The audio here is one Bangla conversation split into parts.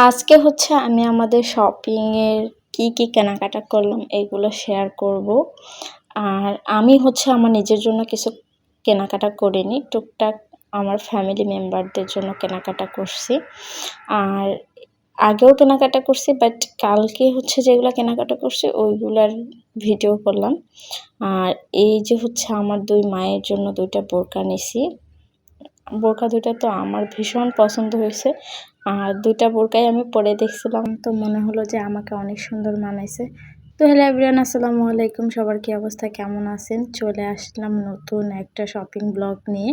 আজকে হচ্ছে আমি আমাদের শপিংয়ের কি কেনাকাটা করলাম এগুলো শেয়ার করব। আর আমি হচ্ছে আমার নিজের জন্য কিছু কেনাকাটা করিনি। টুকটাক আমার ফ্যামিলি মেম্বারদের জন্য কেনাকাটা করছি। আর আগেও কেনাকাটা করছি, বাট কালকে হচ্ছে যেগুলা কেনাকাটা করছি ওইগুলার ভিডিও করলাম। আর এই যে হচ্ছে আমার ২ মায়ের জন্য ২ টা বোরকা নিছি। বোরকা ২ টা তো আমার ভীষণ পছন্দ হয়েছে। আর ২ টা বোরকাই আমি পরে দেখছিলাম, তো মনে হলো যে আমাকে অনেক সুন্দর মানাইছে। তো হ্যালো এভরিওয়ান, আসসালামু আলাইকুম। সবার কি অবস্থা, কেমন আছেন? চলে আসলাম নতুন একটা শপিং ব্লগ নিয়ে।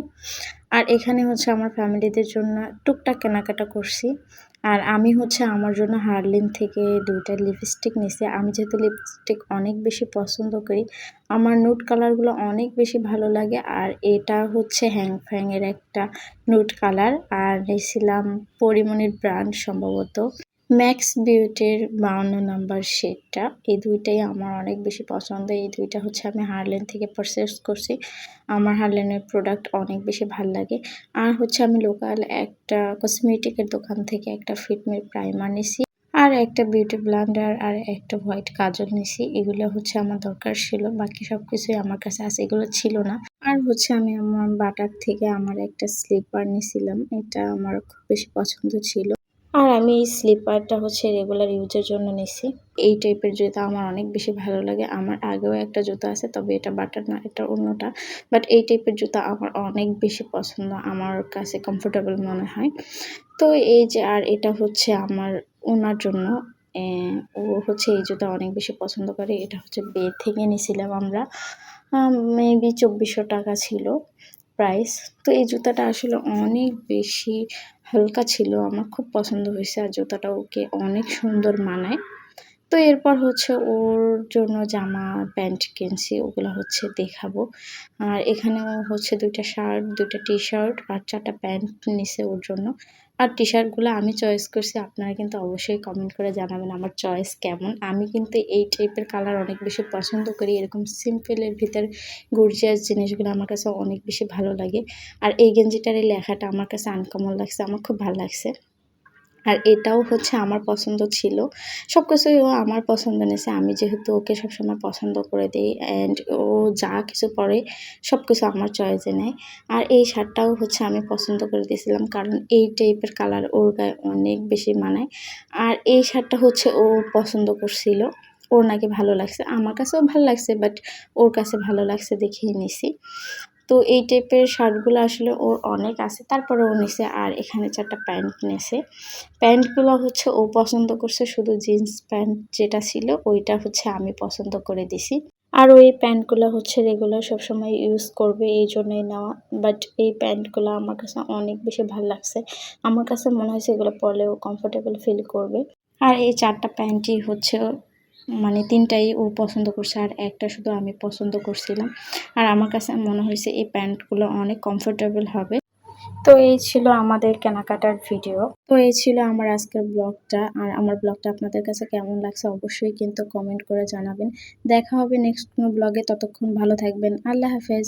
আর এখানে হচ্ছে আমার ফ্যামিলিদের জন্য টুকটাক কেনাকাটা করছি। আর আমি হচ্ছে আমার জন্য হার্লিন থেকে ২ টা লিপস্টিক নিছি। আমি যেহেতু লিপস্টিক অনেক বেশি পছন্দ করি, আমার নুড কালারগুলো অনেক বেশি ভালো লাগে। আর এটা হচ্ছে হ্যাং এর একটা নুড কালার। আর নিয়েছিলাম পরিমণির ব্র্যান্ড সম্ভবত ম্যাক্স বিউটির ৫২ নাম্বার শেডটা। এই ২ টাই আমার অনেক বেশি পছন্দ। এই ২ টা হচ্ছে আমি হার্লেন থেকে পারচেজ করছি। আমার হার্লেনের প্রোডাক্ট অনেক বেশি ভাল লাগে। আর হচ্ছে আমি লোকাল একটা কসমেটিকের দোকান থেকে একটা ফিটমি প্রাইমার নিছি। আর একটা বিউটি ব্লেন্ডার আর একটা হোয়াইট কাজল নিছি। এগুলো হচ্ছে আমার দরকার ছিল। বাকি সবকিছুই আমার কাছে আছে, এগুলো ছিল না। আর হচ্ছে আমি আমার বাটার থেকে আমার একটা স্লিপার নিছিলাম। এটা আমার খুব বেশি পছন্দ ছিল। আর আমি এই স্লিপারটা হচ্ছে রেগুলার ইউজের জন্য নিছি। এই টাইপের জুতা আমার অনেক বেশি ভালো লাগে। আমার আগেও একটা জুতা আছে, তবে এটা বাটার না, এটা অন্যটা। বাট এই টাইপের জুতা আমার অনেক বেশি পছন্দ, আমার কাছে কমফোর্টেবল মনে হয়। তো এই যে, আর এটা হচ্ছে আমার ওনার জন্য। ও হচ্ছে এই জুতা অনেক বেশি পছন্দ করে। এটা হচ্ছে বে থেকে নিছিলাম আমরা। মেবি ২৪০০ টাকা ছিল প্রাইস। তো এই জুতাটা আসলে অনেক বেশি হালকা ছিল। আমার খুব পছন্দ হয়েছে। আর জুতাটা ওকে অনেক সুন্দর মানায়। তো এরপর হচ্ছে ওর জন্য জামা প্যান্ট কিনছি, ওগুলো হচ্ছে দেখাবো। আর এখানেও হচ্ছে ২ টা শার্ট, ২ টা টি-শার্ট আর ৪ টা প্যান্ট নিছে ওর জন্য। আর টি-শার্টগুলো আমি চয়েস করছি। আপনারা কিন্তু অবশ্যই কমেন্ট করে জানাবেন আমার চয়েস কেমন। আমি কিন্তু এই টাইপের কালার অনেক বেশি পছন্দ করি। এরকম সিম্পলের ভিতর গর্জিয়াস জিনিসগুলো আমার কাছে অনেক বেশি ভালো লাগে। আর এই গেঞ্জিটার এই লেখাটা আমার কাছে আনকমন লাগছে, আমার খুব ভাল লাগছে। আর এটাও হচ্ছে আমার পছন্দ ছিল। সবকিছুই ও আমার পছন্দ নিছে। আমি যেহেতু ওকে সবসময় পছন্দ করে দেই, অ্যান্ড ও যা কিছু পড়ে সবকিছু আমার চয়েসে নেয়। আর এই শার্টটাও হচ্ছে আমি পছন্দ করে দিয়েছিলাম, কারণ এই টাইপের কালার ওর গায়ে অনেক বেশি মানায়। আর এই শার্টটা হচ্ছে ও পছন্দ করছিল। ওর নাকি ভালো লাগছে। আমার কাছেও ভালো লাগছে, বাট ওর কাছে ভালো লাগছে দেখেই নিছি। তো এই টাইপের শার্টগুলো আসলে ওর অনেক আছে, তারপরে ও নিছে। আর এখানে ৪ টা প্যান্ট নিছে। প্যান্টগুলো হচ্ছে ও পছন্দ করছে, শুধু জিন্স প্যান্ট যেটা ছিল ওইটা হচ্ছে আমি পছন্দ করে দিছি। আর ওই প্যান্টগুলো হচ্ছে রেগুলার সবসময় ইউজ করবে, এই জন্যই নেওয়া। বাট এই প্যান্টগুলো আমার কাছে অনেক বেশি ভাল লাগছে। আমার কাছে মনে হয়েছে এগুলো পরলে ও কমফোর্টেবল ফিল করবে। আর এই ৪ টা প্যান্টই হচ্ছে মানে ৩ টাই ও পছন্দ করছে, আর একটা শুধু আমি পছন্দ করছিলাম। আর আমার কাছে মনে হয়েছে এই প্যান্টগুলো অনেক কমফোর্টেবল হবে। তো এই ছিল আমাদের কেনাকাটার ভিডিও। তো এই ছিল আমার আজকের ব্লগটা। আর আমার ব্লগটা আপনাদের কাছে কেমন লাগছে অবশ্যই কিন্তু কমেন্ট করে জানাবেন। দেখা হবে নেক্সট কোনো ব্লগে। ততক্ষণ ভালো থাকবেন। আল্লাহ হাফেজ।